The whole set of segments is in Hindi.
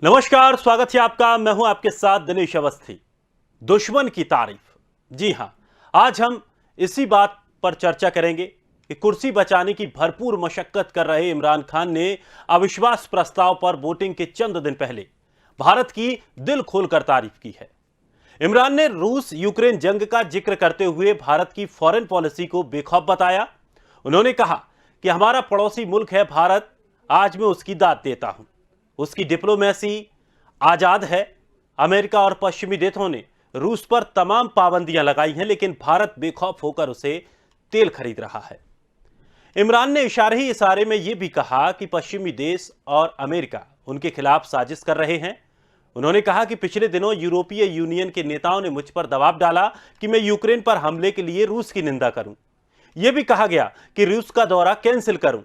नमस्कार, स्वागत है आपका। मैं हूं आपके साथ दिनेश अवस्थी। दुश्मन की तारीफ। जी हां, आज हम इसी बात पर चर्चा करेंगे कि कुर्सी बचाने की भरपूर मशक्कत कर रहे इमरान खान ने अविश्वास प्रस्ताव पर वोटिंग के चंद दिन पहले भारत की दिल खोलकर तारीफ की है। इमरान ने रूस यूक्रेन जंग का जिक्र करते हुए भारत की फॉरेन पॉलिसी को बेखौफ बताया। उन्होंने कहा कि हमारा पड़ोसी मुल्क है भारत, आज मैं उसकी दाद देता हूं। उसकी डिप्लोमेसी आजाद है। अमेरिका और पश्चिमी देशों ने रूस पर तमाम पाबंदियां लगाई हैं, लेकिन भारत बेखौफ होकर उसे तेल खरीद रहा है। इमरान ने इशारे ही इशारे में यह भी कहा कि पश्चिमी देश और अमेरिका उनके खिलाफ साजिश कर रहे हैं। उन्होंने कहा कि पिछले दिनों यूरोपीय यूनियन के नेताओं ने मुझ पर दबाव डाला कि मैं यूक्रेन पर हमले के लिए रूस की निंदा करूं। यह भी कहा गया कि रूस का दौरा कैंसिल करूं।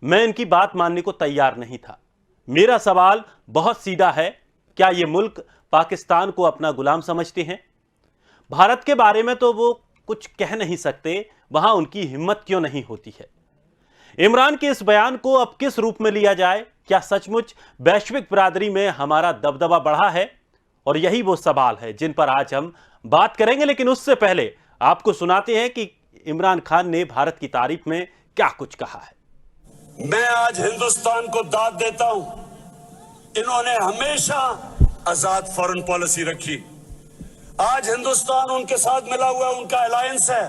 मैं इनकी बात मानने को तैयार नहीं था। मेरा सवाल बहुत सीधा है, क्या यह मुल्क पाकिस्तान को अपना गुलाम समझते हैं? भारत के बारे में तो वो कुछ कह नहीं सकते, वहां उनकी हिम्मत क्यों नहीं होती है? इमरान के इस बयान को अब किस रूप में लिया जाए? क्या सचमुच वैश्विक बिरादरी में हमारा दबदबा बढ़ा है? और यही वो सवाल है जिन पर आज हम बात करेंगे, लेकिन उससे पहले आपको सुनाते हैं कि इमरान खान ने भारत की तारीफ में क्या कुछ कहा है। मैं आज हिंदुस्तान को दाद देता हूं। इन्होंने हमेशा आजाद फॉरेन पॉलिसी रखी। आज हिंदुस्तान उनके साथ मिला हुआ है, उनका अलायंस है।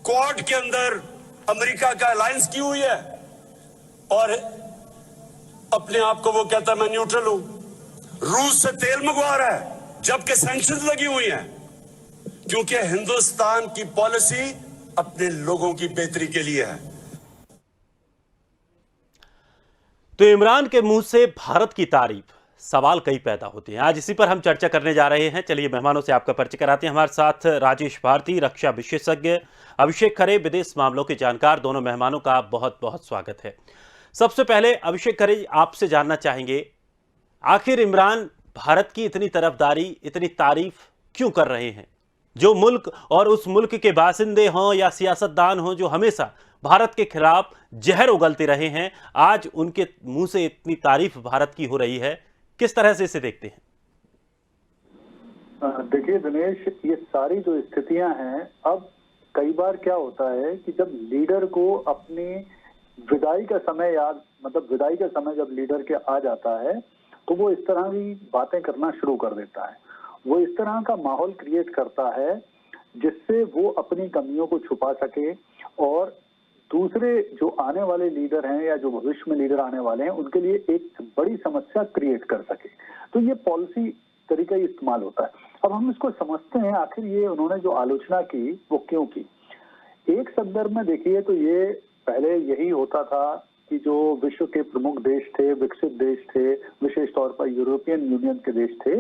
क्वाड के अंदर अमेरिका का अलायंस की हुई है और अपने आप को वो कहता है मैं न्यूट्रल हूं। रूस से तेल मंगवा रहा है जबकि सैंक्शंस लगी हुई हैं, क्योंकि हिंदुस्तान की पॉलिसी अपने लोगों की बेहतरी के लिए है। तो इमरान के मुंह से भारत की तारीफ, सवाल कई पैदा होते हैं। आज इसी पर हम चर्चा करने जा रहे हैं। चलिए मेहमानों से आपका परिचय कराते हैं। हमारे साथ राजेश भारती, रक्षा विशेषज्ञ, अभिषेक खरे, विदेश मामलों के जानकार। दोनों मेहमानों का बहुत बहुत स्वागत है। सबसे पहले अभिषेक खरे, आपसे जानना चाहेंगे, आखिर इमरान भारत की इतनी तरफदारी, इतनी तारीफ क्यों कर रहे हैं? जो मुल्क और उस मुल्क के बासिंदे हों या सियासतदान हों जो हमेशा भारत के खिलाफ जहर उगलते रहे हैं, आज उनके मुंह से इतनी तारीफ भारत की हो रही है, किस तरह से इसे देखते हैं? देखिए दिनेश, ये सारी जो स्थितियां हैं, अब कई बार क्या होता है कि जब लीडर को अपनी विदाई का समय याद, मतलब विदाई का समय जब लीडर के आ जाता है तो वो इस तरह की बातें करना शुरू कर देता है। वो इस तरह का माहौल क्रिएट करता है जिससे वो अपनी कमियों को छुपा सके और दूसरे जो आने वाले लीडर हैं या जो भविष्य में लीडर आने वाले हैं उनके लिए एक बड़ी समस्या क्रिएट कर सके। तो ये पॉलिसी तरीका ही इस्तेमाल होता है। अब हम इसको समझते हैं, आखिर ये उन्होंने जो आलोचना की वो क्यों की। एक संदर्भ में देखिए तो ये पहले यही होता था कि जो विश्व के प्रमुख देश थे, विकसित देश थे, विशेष तौर पर यूरोपियन यूनियन के देश थे,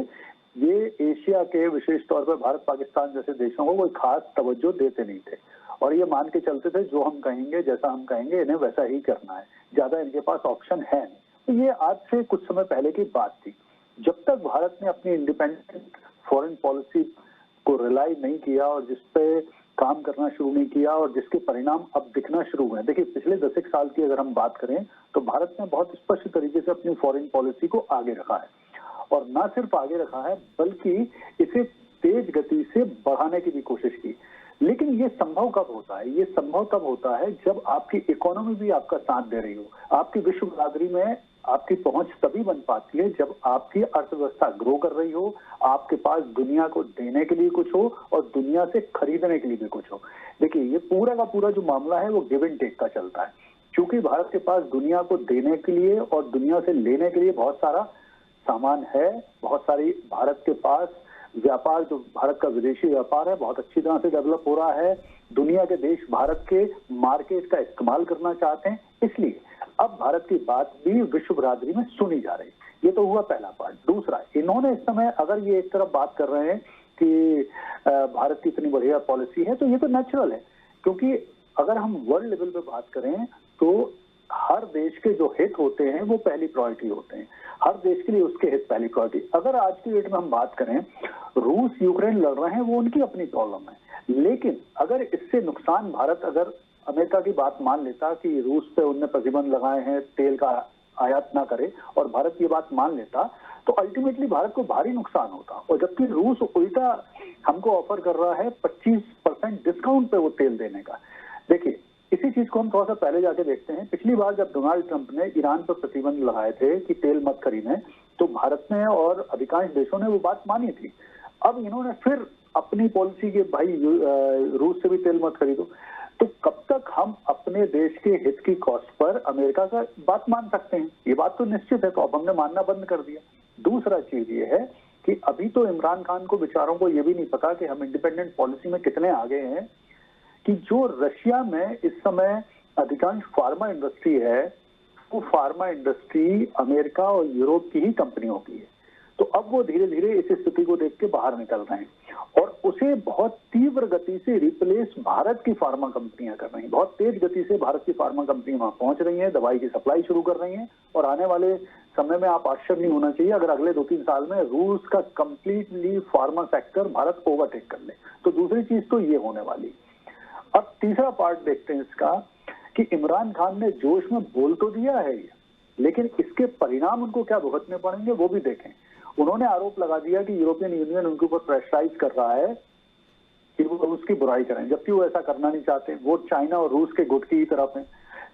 ये एशिया के विशेष तौर पर भारत पाकिस्तान जैसे देशों को कोई खास तवज्जो देते नहीं थे और ये मान के चलते थे जो हम कहेंगे, जैसा हम कहेंगे, इन्हें वैसा ही करना है, ज्यादा इनके पास ऑप्शन है नहीं। तो ये आज से कुछ समय पहले की बात थी। जब तक भारत ने अपनी इंडिपेंडेंट फॉरेन पॉलिसी को रिलाई नहीं किया और जिसपे काम करना शुरू नहीं किया और जिसके परिणाम अब दिखना शुरू हुए। देखिए पिछले 10 साल की अगर हम बात करें तो भारत ने बहुत स्पष्ट तरीके से अपनी फॉरेन पॉलिसी को आगे रखा है और न सिर्फ आगे रखा है बल्कि इसे तेज गति से बढ़ाने की भी कोशिश की। लेकिन ये संभव कब होता है? ये संभव तब होता है जब आपकी इकोनॉमी भी आपका साथ दे रही हो। आपकी विश्व बिरादरी में आपकी पहुंच तभी बन पाती है जब आपकी अर्थव्यवस्था ग्रो कर रही हो, आपके पास दुनिया को देने के लिए कुछ हो और दुनिया से खरीदने के लिए भी कुछ हो। देखिए ये पूरा का पूरा जो मामला है वो गिव एंड टेक का चलता है। क्योंकि भारत के पास दुनिया को देने के लिए और दुनिया से लेने के लिए बहुत सारा सामान है, बहुत सारी भारत के पास व्यापार, जो भारत का विदेशी व्यापार है, बहुत अच्छी तरह से डेवलप हो रहा है। दुनिया के देश भारत के मार्केट का इस्तेमाल करना चाहते हैं, इसलिए अब भारत की बात भी विश्व बिरादरी में सुनी जा रही है। ये तो हुआ पहला पार्ट। दूसरा, इन्होंने इस समय अगर ये एक तरफ बात कर रहे हैं कि भारत की इतनी बढ़िया पॉलिसी है तो ये तो नेचुरल है, क्योंकि अगर हम वर्ल्ड लेवल पे बात करें तो हर देश के जो हित होते हैं वो पहली प्रायोरिटी होते हैं। हर देश के लिए उसके हित पहली प्रायोरिटी। अगर आज की डेट में हम बात करें, रूस यूक्रेन लड़ रहे हैं, वो उनकी अपनी प्रॉब्लम है, लेकिन अगर इससे नुकसान भारत अगर अमेरिका की बात मान लेता कि रूस पे उनने प्रतिबंध लगाए हैं, तेल का आयात ना करे, और भारत ये बात मान लेता, तो अल्टीमेटली भारत को भारी नुकसान होता। और जबकि रूस उल्टा हमको ऑफर कर रहा है 25% डिस्काउंट पे वो तेल देने का। देखिए, इसी चीज को हम थोड़ा सा पहले जाके देखते हैं। पिछली बार जब डोनाल्ड ट्रंप ने ईरान पर प्रतिबंध लगाए थे कि तेल मत खरीदें, तो भारत ने और अधिकांश देशों ने वो बात मानी थी। अब इन्होंने फिर अपनी पॉलिसी के भाई रूस से भी तेल मत खरीदो। तो कब तक हम अपने देश के हित की कॉस्ट पर अमेरिका का बात मान सकते हैं? ये बात तो निश्चित है, तो अब हमने मानना बंद कर दिया। दूसरा चीज ये है कि अभी तो इमरान खान को बेचारों को ये भी नहीं पता कि हम इंडिपेंडेंट पॉलिसी में कितने आगे हैं, कि जो रशिया में इस समय अधिकांश फार्मा इंडस्ट्री है, वो फार्मा इंडस्ट्री अमेरिका और यूरोप की ही कंपनियों की है। तो अब वो धीरे धीरे इस स्थिति को देख के बाहर निकल रहे हैं और उसे बहुत तीव्र गति से रिप्लेस भारत की फार्मा कंपनियां कर रही हैं। बहुत तेज गति से भारत की फार्मा कंपनियां वहां पहुंच रही हैं, दवाई की सप्लाई शुरू कर रही हैं और आने वाले समय में आप आश्चर्य नहीं होना चाहिए अगर अगले 2-3 साल में रूस का completely pharma sector Bharat overtake कर ले। तो दूसरी चीज तो ये होने वाली। अब तीसरा पार्ट देखते हैं इसका कि इमरान खान ने जोश में बोल तो दिया है ये, लेकिन इसके परिणाम उनको क्या भुगतने पड़ेंगे वो भी देखें। उन्होंने आरोप लगा दिया कि यूरोपियन यूनियन उनके ऊपर प्रेशराइज कर रहा है कि वो रूस की बुराई करें, जबकि वो ऐसा करना नहीं चाहते। वो चाइना और रूस के गुट की ही तरफ है।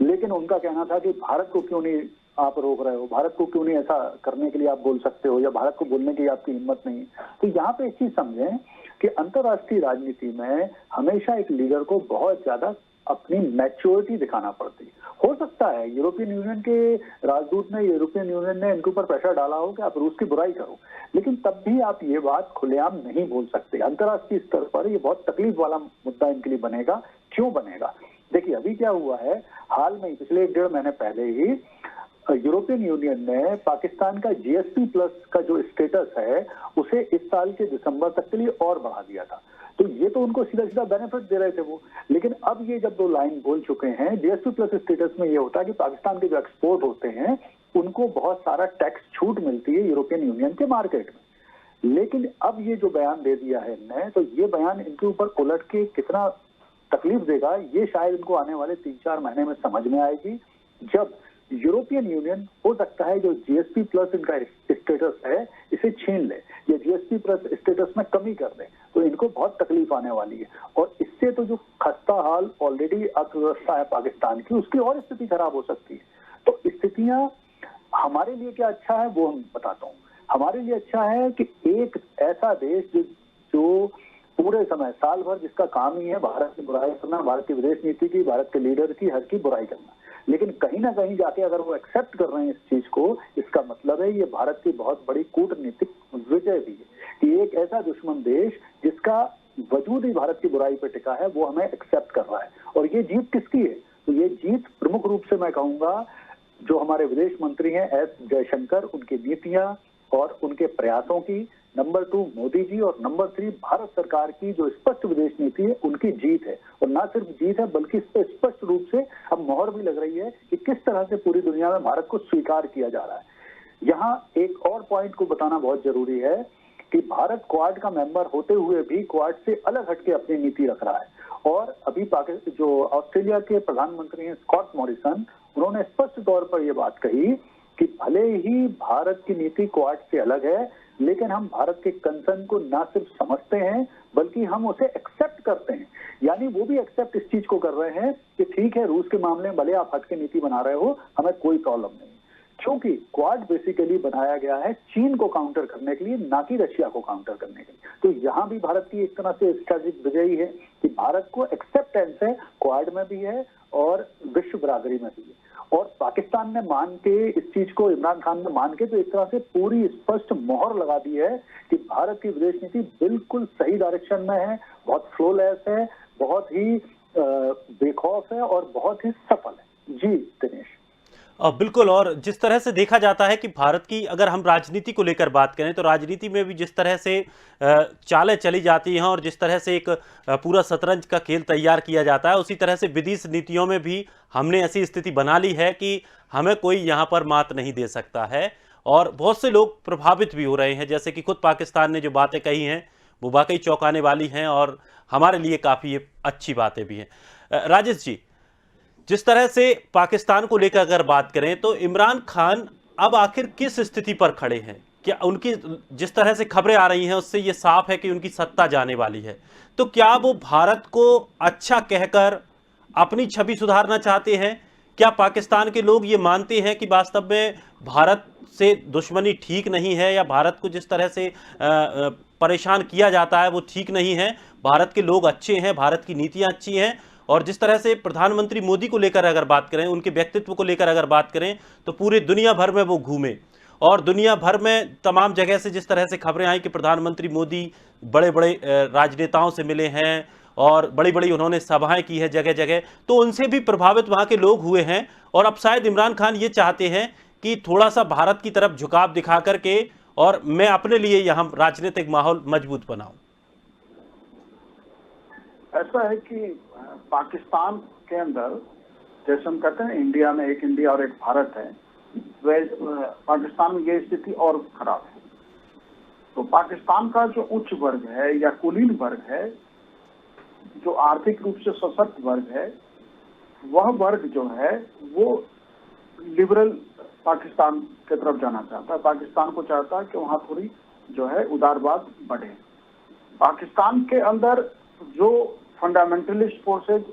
लेकिन उनका कहना था कि भारत को क्यों नहीं आप रोक रहे हो, भारत को क्यों नहीं ऐसा करने के लिए आप बोल सकते हो, या भारत को बोलने की आपकी हिम्मत नहीं। तो यहाँ पे एक चीज समझें कि अंतर्राष्ट्रीय राजनीति में हमेशा एक लीडर को बहुत ज्यादा अपनी मैच्योरिटी दिखाना पड़ती है। हो सकता है यूरोपियन यूनियन के राजदूत ने, यूरोपियन यूनियन ने इनके ऊपर प्रेशर डाला हो कि आप रूस की बुराई करो, लेकिन तब भी आप ये बात खुलेआम नहीं बोल सकते। अंतर्राष्ट्रीय स्तर पर ये बहुत तकलीफ वाला मुद्दा इनके लिए बनेगा। क्यों बनेगा? देखिए, अभी क्या हुआ है, हाल में पिछले 1.5 महीने पहले ही यूरोपियन यूनियन ने पाकिस्तान का जीएसपी प्लस का जो स्टेटस है उसे इस साल के दिसंबर तक के लिए और बढ़ा दिया था। तो ये तो उनको सीधा सीधा बेनिफिट दे रहे थे वो। लेकिन अब ये जब 2 लाइन बोल चुके हैं, जीएसपी प्लस स्टेटस में ये होता है कि पाकिस्तान के जो एक्सपोर्ट होते हैं उनको बहुत सारा टैक्स छूट मिलती है यूरोपियन यूनियन के मार्केट में। लेकिन अब ये जो बयान दे दिया है इनने, तो ये बयान इनके ऊपर उलट के कितना तकलीफ देगा ये शायद इनको आने वाले 3-4 महीने में समझ में आएगी, जब यूरोपियन यूनियन हो सकता है जो जीएसपी प्लस इनका स्टेटस है इसे छीन ले या जीएसपी प्लस स्टेटस में कमी कर दे, तो इनको बहुत तकलीफ आने वाली है। और इससे तो जो खस्ता हाल ऑलरेडी अर्थव्यवस्था है पाकिस्तान की, उसकी और स्थिति खराब हो सकती है। तो स्थितियां हमारे लिए क्या अच्छा है वो हम बताता हूँ। हमारे लिए अच्छा है कि एक ऐसा देश जो पूरे समय साल भर जिसका काम ही है भारत की बुराई करना, भारत की विदेश नीति की, भारत के लीडर की, हर की बुराई करना, लेकिन कहीं ना कहीं जाके अगर वो एक्सेप्ट कर रहे हैं इस चीज को, इसका मतलब है ये भारत की बहुत बड़ी कूटनीतिक विजय भी है कि एक ऐसा दुश्मन देश जिसका वजूद ही भारत की बुराई पे टिका है वो हमें एक्सेप्ट कर रहा है। और ये जीत किसकी है? तो ये जीत प्रमुख रूप से मैं कहूंगा जो हमारे विदेश मंत्री हैं एस जयशंकर, उनकी नीतियां और उनके प्रयासों की, नंबर 2 मोदी जी, और नंबर 3 भारत सरकार की जो स्पष्ट विदेश नीति है उनकी जीत है। और ना सिर्फ जीत है बल्कि इस पर स्पष्ट रूप से अब मोहर भी लग रही है कि किस तरह से पूरी दुनिया में भारत को स्वीकार किया जा रहा है। यहाँ एक और पॉइंट को बताना बहुत जरूरी है कि भारत क्वाड का मेंबर होते हुए भी क्वाड से अलग हटके अपनी नीति रख रहा है। और अभी जो ऑस्ट्रेलिया के प्रधानमंत्री हैं स्कॉट मॉरिसन, उन्होंने स्पष्ट तौर पर यह बात कही कि भले ही भारत की नीति क्वाड से अलग है, लेकिन हम भारत के कंसर्न को ना सिर्फ समझते हैं बल्कि हम उसे एक्सेप्ट करते हैं। यानी वो भी एक्सेप्ट इस चीज को कर रहे हैं कि ठीक है, रूस के मामले में भले आप हट के नीति बना रहे हो, हमें कोई प्रॉब्लम नहीं, क्योंकि क्वाड बेसिकली बनाया गया है चीन को काउंटर करने के लिए, ना कि रशिया को काउंटर करने के लिए। तो यहाँ भी भारत की एक तरह से स्ट्रेटेजिक विजयी है कि भारत को एक्सेप्टेंस है, क्वाड में भी है और विश्व बरादरी में भी है। और पाकिस्तान ने मान के इस चीज को, इमरान खान ने मान के तो एक तरह से पूरी स्पष्ट मोहर लगा दी है कि भारत की विदेश नीति बिल्कुल सही डायरेक्शन में है, बहुत फ्लोलेस है, बहुत ही बेखौफ है और बहुत ही सफल है। जी दिनेश। बिल्कुल। और जिस तरह से देखा जाता है कि भारत की अगर हम राजनीति को लेकर बात करें तो राजनीति में भी जिस तरह से चालें चली जाती हैं और जिस तरह से एक पूरा शतरंज का खेल तैयार किया जाता है, उसी तरह से विदेश नीतियों में भी हमने ऐसी स्थिति बना ली है कि हमें कोई यहाँ पर मात नहीं दे सकता है। और बहुत से लोग प्रभावित भी हो रहे हैं, जैसे कि खुद पाकिस्तान ने जो बातें कही हैं वो वाकई चौंकाने वाली हैं और हमारे लिए काफ़ी अच्छी बातें भी हैं। राजेश जी, जिस तरह से पाकिस्तान को लेकर अगर बात करें तो इमरान खान अब आखिर किस स्थिति पर खड़े हैं? क्या उनकी जिस तरह से खबरें आ रही हैं उससे ये साफ है कि उनकी सत्ता जाने वाली है, तो क्या वो भारत को अच्छा कहकर अपनी छवि सुधारना चाहते हैं? क्या पाकिस्तान के लोग ये मानते हैं कि वास्तव में भारत से दुश्मनी ठीक नहीं है, या भारत को जिस तरह से परेशान किया जाता है वो ठीक नहीं है? भारत के लोग अच्छे हैं, भारत की नीतियां अच्छी हैं, और जिस तरह से प्रधानमंत्री मोदी को लेकर अगर बात करें, उनके व्यक्तित्व को लेकर अगर बात करें, तो पूरी दुनिया भर में वो घूमे और दुनिया भर में तमाम जगह से जिस तरह से खबरें आई कि प्रधानमंत्री मोदी बड़े बड़े राजनेताओं से मिले हैं और बड़ी बड़ी उन्होंने सभाएं की है जगह जगह, तो उनसे भी प्रभावित वहां के लोग हुए हैं। और अब शायद इमरान खान ये चाहते हैं कि थोड़ा सा भारत की तरफ झुकाव दिखा करके और मैं अपने लिए यहां राजनीतिक माहौल मजबूत बनाऊं। ऐसा है कि पाकिस्तान के अंदर, जैसे हम कहते हैं इंडिया में एक इंडिया और एक भारत है, पाकिस्तान में ये स्थिति और खराब है। तो पाकिस्तान का जो उच्च वर्ग है या कुलीन वर्ग है, जो आर्थिक रूप से सशक्त वर्ग है, वह वर्ग जो है वो लिबरल पाकिस्तान की तरफ जाना चाहता है। पाकिस्तान को चाहता है कि वहां थोड़ी जो है उदारवाद बढ़े। पाकिस्तान के अंदर जो फंडामेंटलिस्ट फोर्सेज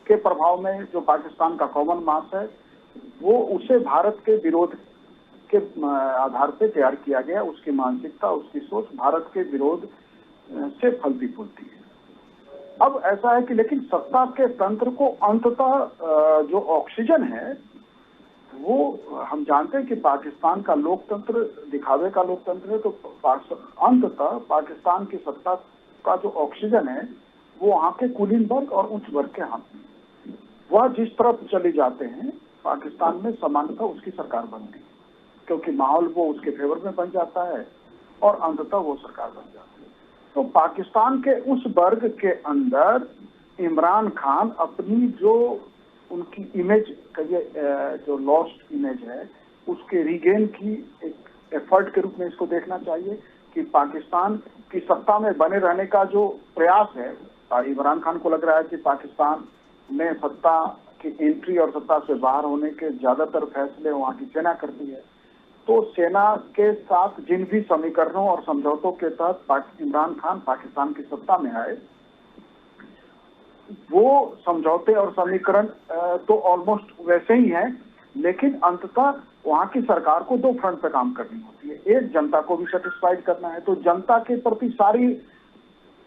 के प्रभाव में जो पाकिस्तान का कॉमन मास है, वो उसे भारत के विरोध के आधार पे तैयार किया गया। उसकी मानसिकता, उसकी सोच भारत के विरोध से फलती फूलती है। अब ऐसा है कि लेकिन सत्ता के तंत्र को अंततः जो ऑक्सीजन है, वो हम जानते हैं कि पाकिस्तान का लोकतंत्र दिखावे का लोकतंत्र है। तो अंततः पाकिस्तान की सत्ता का जो ऑक्सीजन है वो वहाँ के कुलीन वर्ग और उच्च वर्ग के हाथ में। वह जिस तरफ चले जाते हैं पाकिस्तान में सामान्यतः उसकी सरकार बनती है, क्योंकि माहौल वो उसके फेवर में बन जाता है और अंततः वो सरकार बन जाती है। तो पाकिस्तान के उस वर्ग के अंदर इमरान खान अपनी जो उनकी इमेज जो लॉस्ट इमेज है, उसके रीगेन की एक एफर्ट के रूप में इसको देखना चाहिए कि पाकिस्तान की सत्ता में बने रहने का जो प्रयास है, इमरान खान को लग रहा है कि पाकिस्तान में सत्ता की एंट्री और सत्ता से बाहर होने के ज्यादातर फैसले वहाँ की सेना करती है। तो सेना के साथ जिन भी समीकरणों और समझौतों के तहत इमरान खान पाकिस्तान की सत्ता में आए, वो समझौते और समीकरण तो ऑलमोस्ट वैसे ही हैं, लेकिन अंततः वहाँ की सरकार को दो फ्रंट पे काम करनी होती है। एक, जनता को भी सेटिस्फाइड करना है, तो जनता के प्रति सारी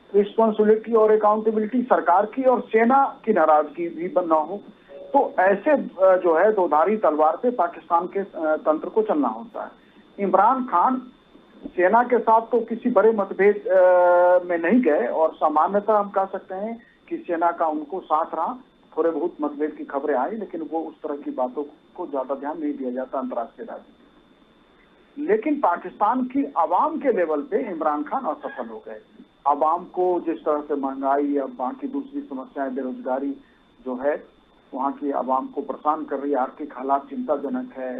रिस्पॉन्सिबिलिटी और अकाउंटेबिलिटी सरकार की और सेना की नाराजगी भी बनना हो। तो ऐसे जो है दोधारी तलवार पे पाकिस्तान के तंत्र को चलना होता है। इमरान खान सेना के साथ तो किसी बड़े मतभेद में नहीं गए, और सामान्यतः हम कह सकते हैं कि सेना का उनको साथ रहा। थोड़े बहुत मतभेद की खबरें आई, लेकिन वो उस तरह की बातों को ज्यादा ध्यान नहीं दिया जाता अंतर्राष्ट्रीय राजनीति। लेकिन पाकिस्तान की आवाम के लेवल पे इमरान खान असफल हो गए। आवाम को जिस तरह से महंगाई या वहाँ की दूसरी समस्याएं, बेरोजगारी जो है वहाँ की आवाम को परेशान कर रही है, आर्थिक हालात चिंताजनक है,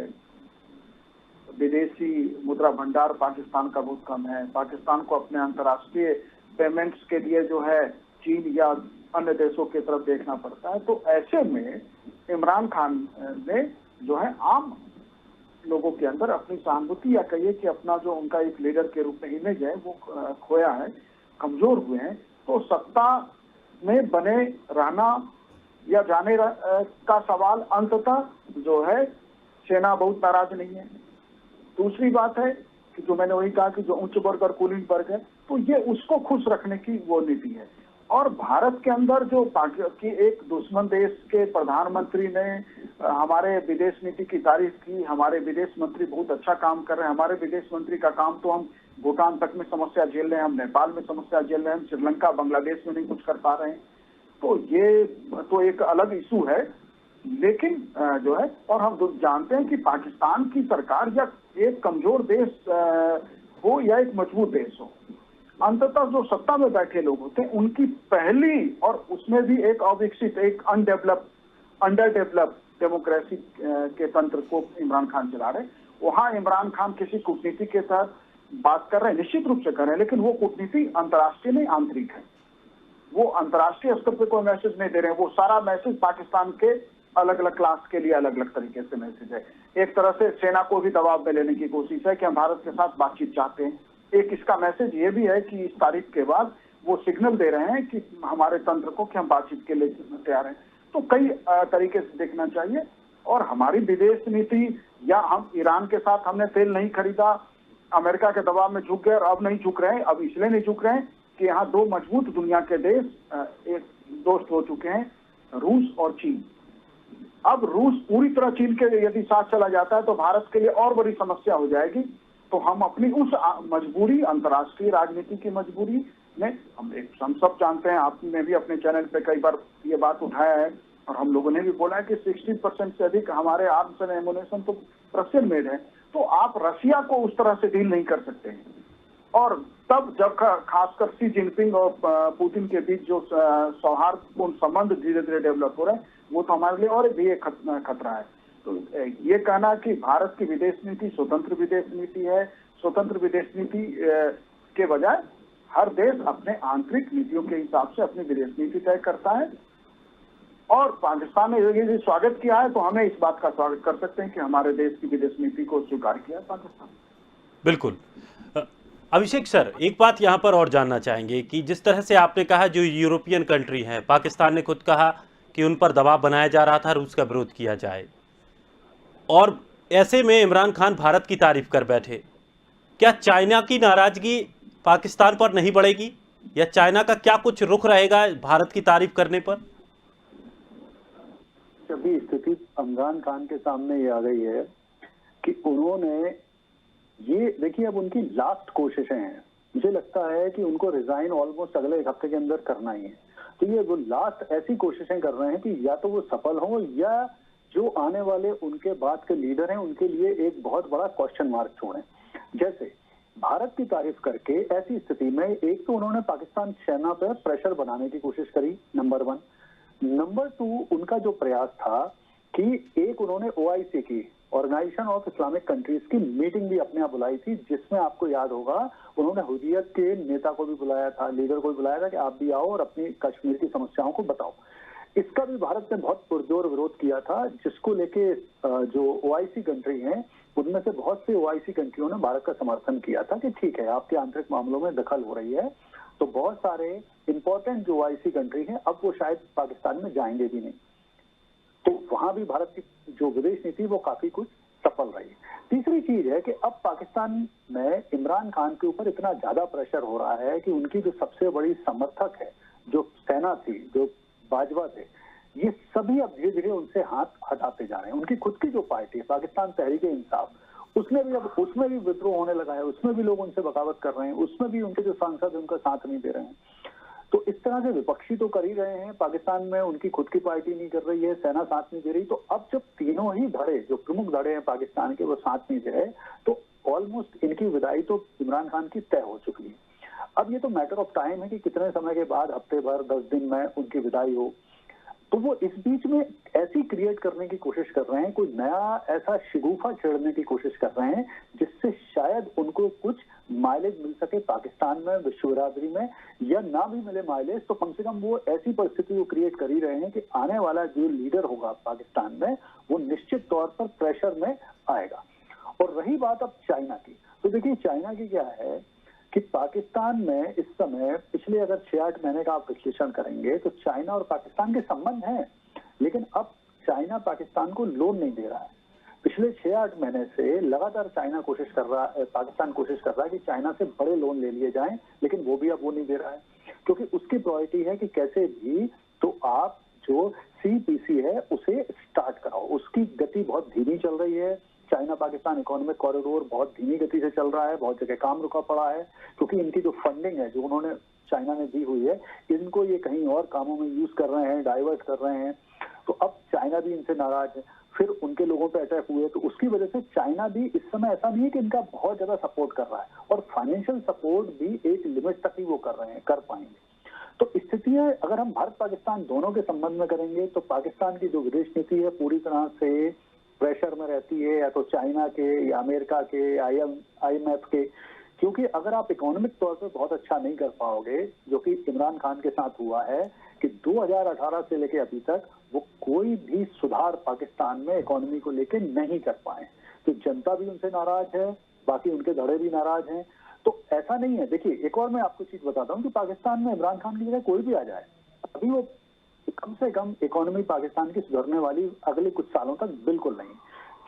विदेशी मुद्रा भंडार पाकिस्तान का बहुत कम है, पाकिस्तान को अपने अंतर्राष्ट्रीय पेमेंट्स के लिए जो है चीन या अन्य देशों की तरफ देखना पड़ता है। तो ऐसे में इमरान खान ने जो है आम लोगों के अंदर अपनी सहानुभूति या कहिए कि अपना जो उनका एक लीडर के रूप में इमेज है वो खोया है, कमजोर हुए हैं। तो सत्ता में बने रहना या जाने का सवाल अंततः जो है सेना बहुत नाराज नहीं है। दूसरी बात है कि जो मैंने वही कहा कि जो उच्च वर्ग और कुलीन वर्ग है, तो ये उसको खुश रखने की वो नीति है। और भारत के अंदर जो की एक दुश्मन देश के प्रधानमंत्री ने हमारे विदेश नीति की तारीफ की, हमारे विदेश मंत्री बहुत अच्छा काम कर रहे हैं। हमारे विदेश मंत्री का काम तो हम भूटान तक में समस्या झेल रहे हैं, हम नेपाल में समस्या झेल रहे हैं, हम श्रीलंका बांग्लादेश में नहीं कुछ कर पा रहे हैं। तो ये तो एक अलग इशू है। लेकिन जो है, और हम जानते हैं कि पाकिस्तान की सरकार या एक कमजोर देश हो या एक मजबूत देश हो, अंततः जो सत्ता में बैठे लोग होते हैं उनकी पहली, और उसमें भी एक अविकसित, एक अंडर डेवलप डेमोक्रेसी के तंत्र को इमरान खान चला रहे। वहां इमरान खान किसी कूटनीति के साथ बात कर रहे हैं, निश्चित रूप से कर रहे हैं, लेकिन वो कूटनीति अंतर्राष्ट्रीय नहीं, आंतरिक है। वो अंतर्राष्ट्रीय स्तर पर कोई मैसेज नहीं दे रहे हैं, वो सारा मैसेज पाकिस्तान के अलग अलग क्लास के लिए अलग अलग तरीके से मैसेज है। एक तरह से सेना को भी दबाव में लेने की कोशिश है कि हम भारत के साथ बातचीत चाहते हैं। एक इसका मैसेज ये भी है कि इस तारीख के बाद वो सिग्नल दे रहे हैं कि हमारे तंत्र को कि हम बातचीत के लिए तैयार हैं। तो कई तरीके से देखना चाहिए। और हमारी विदेश नीति, या हम ईरान के साथ हमने तेल नहीं खरीदा, अमेरिका के दबाव में झुक गए और अब नहीं झुक रहे हैं। अब इसलिए नहीं झुक रहे हैं कि यहाँ दो मजबूत दुनिया के देश एक दोस्त हो चुके हैं, रूस और चीन। अब रूस पूरी तरह चीन के यदि साथ चला जाता है तो भारत के लिए और बड़ी समस्या हो जाएगी। तो हम अपनी उस मजबूरी, अंतर्राष्ट्रीय राजनीति की मजबूरी में हम सब जानते हैं, आपने भी अपने चैनल पे कई बार ये बात उठाया है और हम लोगों ने भी बोला है कि 60% से अधिक हमारे आर्म्स एंड एमुनेशन तो रशियन मेड है। तो आप रशिया को उस तरह से डील नहीं कर सकते हैं। और तब जब खासकर शी जिनपिंग और पुतिन के बीच जो सौहार्दपूर्ण संबंध धीरे धीरे डेवलप हो रहे हैं, वो तो हमारे लिए और भी एक खतरा है। तो ये कहना कि भारत की विदेश नीति स्वतंत्र विदेश नीति है, स्वतंत्र विदेश नीति के बजाय हर देश अपने आंतरिक नीतियों के हिसाब से अपनी विदेश नीति तय करता है। और पाकिस्तान ने यदि स्वागत किया है तो हमें इस बात का स्वागत कर सकते हैं कि हमारे देश की विदेश नीति को स्वीकार किया है पाकिस्तान। बिल्कुल। अभिषेक सर, एक बात यहाँ पर और जानना चाहेंगे कि जिस तरह से आपने कहा जो यूरोपियन कंट्री है, पाकिस्तान ने खुद कहा कि उन पर दबाव बनाया जा रहा था रूस का विरोध किया जाए, और ऐसे में इमरान खान भारत की तारीफ कर बैठे। क्या चाइना की नाराजगी पाकिस्तान पर नहीं बढ़ेगी, या चाइना का क्या कुछ रुख रहेगा भारत की तारीफ करने पर? अभी स्थिति इमरान खान के सामने ये आ गई है कि उन्होंने ये देखिए, अब उनकी लास्ट कोशिशें हैं। मुझे लगता है कि उनको रिजाइन ऑलमोस्ट अगले एक हफ्ते के अंदर करना ही है। तो ये वो लास्ट ऐसी कोशिशें कर रहे हैं कि या तो वो सफल हो, या जो आने वाले उनके बाद के लीडर हैं उनके लिए एक बहुत बड़ा क्वेश्चन मार्क छोड़ें। जैसे भारत की तारीफ करके ऐसी स्थिति में एक तो उन्होंने पाकिस्तान सेना पर प्रेशर बनाने की कोशिश करी, नंबर 1। नंबर 2, उनका जो प्रयास था कि एक उन्होंने OIC की, ऑर्गेनाइजेशन ऑफ इस्लामिक कंट्रीज की मीटिंग भी अपने यहाँ बुलाई थी, जिसमें आपको याद होगा उन्होंने हुर्रियत के नेता को भी बुलाया था, लीडर को भी बुलाया था कि आप भी आओ और अपनी कश्मीर की समस्याओं को बताओ। इसका भी भारत ने बहुत पुरजोर विरोध किया था, जिसको लेके जो OIC कंट्री हैं उनमें से बहुत से OIC कंट्रियों ने भारत का समर्थन किया था कि ठीक है, आपके आंतरिक मामलों में दखल हो रही है। तो बहुत सारे इंपॉर्टेंट जो OIC कंट्री हैं अब वो शायद पाकिस्तान में जाएंगे भी नहीं। तो वहां भी भारत की जो विदेश नीति वो काफी कुछ सफल रही। तीसरी चीज है कि अब पाकिस्तान में इमरान खान के ऊपर इतना ज्यादा प्रेशर हो रहा है कि उनकी जो सबसे बड़ी समर्थक है, जो सेना थी, जो बाजवा थे, ये सभी अब धीरे धीरे उनसे हाथ हटाते जा रहे हैं। उनकी खुद की जो पार्टी है पाकिस्तान तहरीक-ए-इंसाफ, उसमें भी विद्रोह होने लगा है, उसमें भी लोग उनसे बगावत कर रहे हैं, उसमें भी उनके जो सांसद हैं उनका साथ नहीं दे रहे हैं। तो इस तरह से विपक्षी तो कर ही रहे हैं, पाकिस्तान में उनकी खुद की पार्टी नहीं कर रही है, सेना साथ नहीं दे रही। तो अब जब तीनों ही धड़े, जो प्रमुख धड़े हैं पाकिस्तान के, वो साथ नहीं दे रहे, तो ऑलमोस्ट इनकी विदाई तो इमरान खान की तय हो चुकी है। अब ये तो मैटर ऑफ टाइम है कि कितने समय के बाद, हफ्ते भर 10 दिन में उनकी विदाई हो। तो वो इस बीच में ऐसी क्रिएट करने की कोशिश कर रहे हैं, कोई नया ऐसा शिगुफा छेड़ने की कोशिश कर रहे हैं जिससे शायद उनको कुछ माइलेज मिल सके पाकिस्तान में, विश्व बिरादरी में, या ना भी मिले माइलेज तो कम से कम वो ऐसी परिस्थिति को क्रिएट कर ही रहे हैं कि आने वाला जो लीडर होगा पाकिस्तान में वो निश्चित तौर पर प्रेशर में आएगा। और रही बात अब चाइना की, तो देखिए चाइना की क्या है कि पाकिस्तान में इस समय पिछले अगर 6-8 महीने का आप विश्लेषण करेंगे तो चाइना और पाकिस्तान के संबंध हैं, लेकिन अब चाइना पाकिस्तान को लोन नहीं दे रहा है। पिछले 6-8 महीने से लगातार चाइना कोशिश कर रहा है, पाकिस्तान कोशिश कर रहा है कि चाइना से बड़े लोन ले लिए जाएं, लेकिन वो भी अब वो नहीं दे रहा है, क्योंकि उसकी प्रायोरिटी है कि कैसे भी तो आप जो CPC है उसे स्टार्ट कराओ। उसकी गति बहुत धीमी चल रही है। चाइना पाकिस्तान इकोनॉमिक कॉरिडोर बहुत धीमी गति से चल रहा है, बहुत जगह काम रुका पड़ा है, क्योंकि इनकी जो फंडिंग है जो उन्होंने चाइना ने दी हुई है, इनको ये कहीं और कामों में यूज कर रहे हैं, डाइवर्ट कर रहे हैं। तो अब चाइना भी इनसे नाराज है, फिर उनके लोगों पे अटैक हुए, तो उसकी वजह से चाइना भी इस समय ऐसा नहीं है कि इनका बहुत ज्यादा सपोर्ट कर रहा है, और फाइनेंशियल सपोर्ट भी एक लिमिट तक ही वो कर रहे हैं, कर पाएंगे। तो स्थितियां अगर हम भारत पाकिस्तान दोनों के संबंध में करेंगे तो पाकिस्तान की जो विदेश नीति है पूरी तरह से प्रेशर में रहती है, या तो चाइना के, या अमेरिका के, IMF के, क्योंकि अगर आप इकोनॉमिक तौर पे बहुत अच्छा नहीं कर पाओगे, जो कि इमरान खान के साथ हुआ है कि 2018 से लेके अभी तक वो कोई भी सुधार पाकिस्तान में इकोनॉमी को लेके नहीं कर पाए, तो जनता भी उनसे नाराज है, बाकी उनके धड़े भी नाराज हैं। तो ऐसा नहीं है। देखिए, एक और मैं आपको चीज बताता हूँ कि पाकिस्तान में इमरान खान की जगह कोई भी आ जाए, अभी वो कम से कम इकोनॉमी पाकिस्तान की सुधरने वाली अगले कुछ सालों तक बिल्कुल नहीं,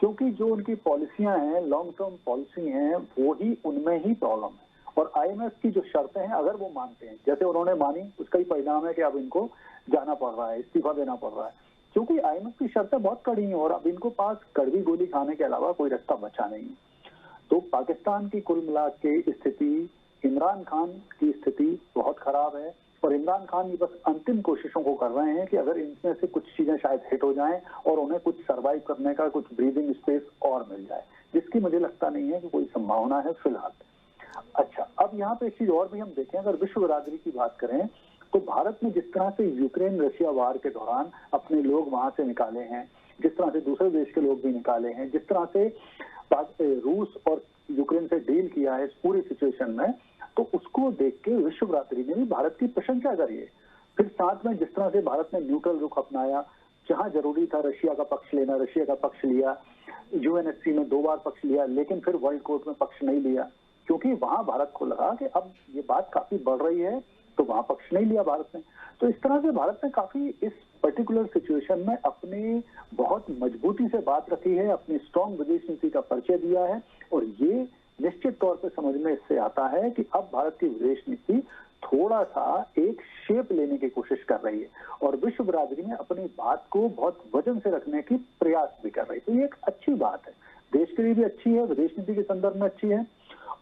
क्योंकि जो उनकी पॉलिसियां हैं, लॉन्ग टर्म पॉलिसी हैं, वो ही उनमें ही प्रॉब्लम है। और आईएमएफ की जो शर्तें हैं, अगर वो मानते हैं, जैसे उन्होंने मानी, उसका ही परिणाम है कि अब इनको जाना पड़ रहा है, इस्तीफा देना पड़ रहा है, क्योंकि आईएमएफ की शर्तें बहुत कड़ी हैं और अब इनको पास कड़वी गोली खाने के अलावा कोई रास्ता बचा नहीं है। तो पाकिस्तान की कुल मिला के स्थिति, इमरान खान की स्थिति बहुत खराब है और इमरान खान ये बस अंतिम कोशिशों को कर रहे हैं कि अगर इनमें से कुछ चीजें शायद हिट हो जाएं और उन्हें कुछ सरवाइव करने का कुछ ब्रीदिंग स्पेस और मिल जाए, जिसकी मुझे लगता नहीं है कि कोई संभावना है फिलहाल। अच्छा, अब यहाँ पे एक चीज और भी हम देखें, अगर विश्व बिरादरी की बात करें तो भारत ने जिस तरह से यूक्रेन रशिया वार के दौरान अपने लोग वहां से निकाले हैं, जिस तरह से दूसरे देश के लोग भी निकाले हैं, जिस तरह से रूस और यूक्रेन से डील किया है इस पूरी सिचुएशन में, तो उसको देख के विश्व बिरादरी ने भी भारत की प्रशंसा करी है। फिर साथ में जिस तरह से भारत ने न्यूट्रल रुख अपनाया, जहां जरूरी था रशिया का पक्ष लेना, रशिया का पक्ष लिया, यूएनएससी में 2 बार पक्ष लिया, लेकिन फिर वर्ल्ड कोर्ट में पक्ष नहीं लिया, क्योंकि वहां भारत को लगा कि अब ये बात काफी बढ़ रही है, तो वहां पक्ष नहीं लिया भारत ने। तो इस तरह से भारत ने काफी इस पर्टिकुलर सिचुएशन में अपनी बहुत मजबूती से बात रखी है, अपनी स्ट्रॉन्ग विदेश नीति का परिचय दिया है और ये निश्चित तौर पे समझ में इससे आता है कि अब भारत की विदेश नीति थोड़ा सा एक शेप लेने की कोशिश कर रही है और विश्व बिरादरी में अपनी बात को बहुत वजन से रखने की प्रयास भी कर रही है। तो ये एक अच्छी बात है, देश के लिए भी अच्छी है, विदेश नीति के संदर्भ में अच्छी है।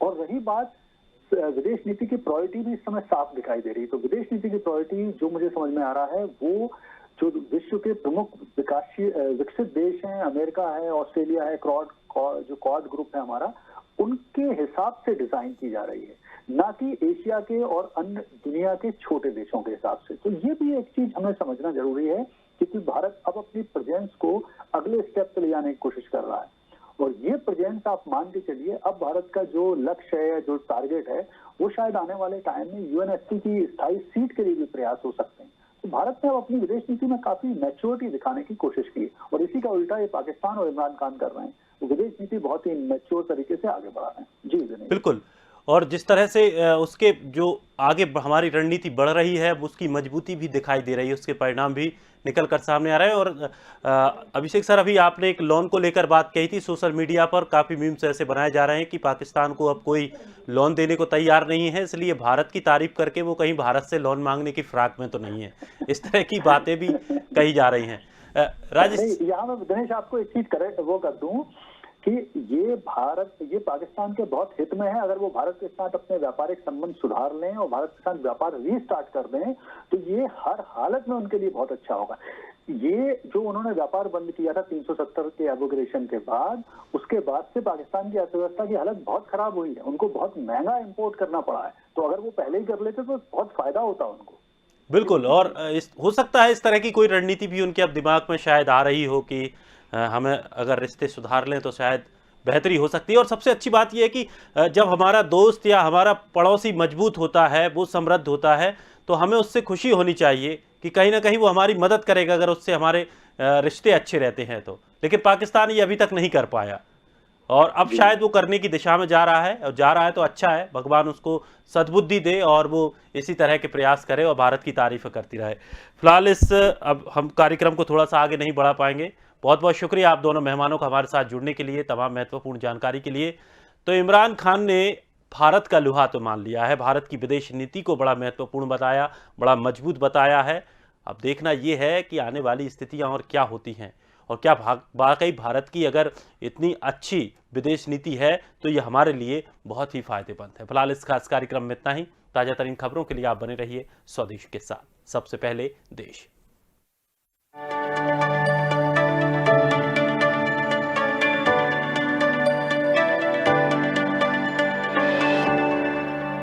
और रही बात विदेश नीति की प्रायोरिटी भी इस समय साफ दिखाई दे रही है। तो विदेश नीति की प्रायोरिटी जो मुझे समझ में आ रहा है, वो जो विश्व के प्रमुख विकसित देश हैं, अमेरिका है, ऑस्ट्रेलिया है, जो क्वाड ग्रुप है हमारा, उनके हिसाब से डिजाइन की जा रही है, ना कि एशिया के और अन्य दुनिया के छोटे देशों के हिसाब से। तो ये भी एक चीज हमें समझना जरूरी है, क्योंकि भारत अब अपनी प्रेजेंस को अगले स्टेप पे ले जाने की कोशिश कर रहा है और ये प्रेजेंस आप मान के चलिए, अब भारत का जो लक्ष्य है, जो टारगेट है, वो शायद आने वाले टाइम में यूएनएससी की स्थायी सीट के लिए भी प्रयास हो सकते हैं। तो भारत ने अब अपनी विदेश नीति में काफी मैच्योरिटी दिखाने की कोशिश की और इसी का उल्टा ये पाकिस्तान और इमरान खान कर रहे हैं। विदेश नीति बहुत ही मैच्योर तरीके से आगे बढ़ा रहे हैं। जी दिनेश। बिल्कुल, और जिस तरह से उसके जो आगे हमारी रणनीति बढ़ रही है, उसकी मजबूती भी दिखाई दे रही है, उसके परिणाम भी निकल कर सामने आ रहे हैं। और अभिषेक सर, अभी आपने एक लोन को लेकर बात कही थी, सोशल मीडिया पर काफ़ी मीम्स ऐसे बनाए जा रहे हैं कि पाकिस्तान को अब कोई लोन देने को तैयार नहीं है, इसलिए भारत की तारीफ करके वो कहीं भारत से लोन मांगने की फिराक में तो नहीं है। इस तरह की बातें भी कही जा रही हैं। राजेश, यहाँ मैं दिनेश आपको एक चीज करेक्ट वो कर दूं कि ये पाकिस्तान के बहुत हित में है। अगर वो भारत के साथ अपने व्यापारिक संबंध सुधार लें और भारत के साथ व्यापार रीस्टार्ट कर दें, तो ये हर हालत में उनके लिए बहुत अच्छा होगा। ये जो उन्होंने व्यापार बंद किया था 370 के एवोग्रेशन के बाद, उसके बाद से पाकिस्तान की अर्थव्यवस्था की हालत बहुत खराब हुई है, उनको बहुत महंगा इंपोर्ट करना पड़ा है। तो अगर वो पहले ही कर लेते तो बहुत फायदा होता उनको। बिल्कुल, और हो सकता है इस तरह की कोई रणनीति भी उनके अब दिमाग में शायद आ रही हो कि हमें अगर रिश्ते सुधार लें तो शायद बेहतरी हो सकती है। और सबसे अच्छी बात यह है कि जब हमारा दोस्त या हमारा पड़ोसी मजबूत होता है, वो समृद्ध होता है, तो हमें उससे खुशी होनी चाहिए कि कहीं ना कहीं वो हमारी मदद करेगा अगर उससे हमारे रिश्ते अच्छे रहते हैं तो। लेकिन पाकिस्तान ये अभी तक नहीं कर पाया और अब शायद वो करने की दिशा में जा रहा है, और जा रहा है तो अच्छा है, भगवान उसको सद्बुद्धि दे और वो इसी तरह के प्रयास करे और भारत की तारीफ करती रहे। फिलहाल अब हम कार्यक्रम को थोड़ा सा आगे नहीं बढ़ा पाएंगे। बहुत बहुत शुक्रिया आप दोनों मेहमानों का हमारे साथ जुड़ने के लिए, तमाम महत्वपूर्ण जानकारी के लिए। तो इमरान खान ने भारत का लुहा तो मान लिया है, भारत की विदेश नीति को बड़ा महत्वपूर्ण बताया, बड़ा मजबूत बताया है। अब देखना यह है कि आने वाली स्थितियां और क्या होती हैं और क्या वाकई भारत की अगर इतनी अच्छी विदेश नीति है तो ये हमारे लिए बहुत ही फायदेमंद है। फिलहाल इस खास कार्यक्रम में इतना ही। ताज़ा तरीन खबरों के लिए आप बने रहिए स्वदेश के साथ। सबसे पहले देश।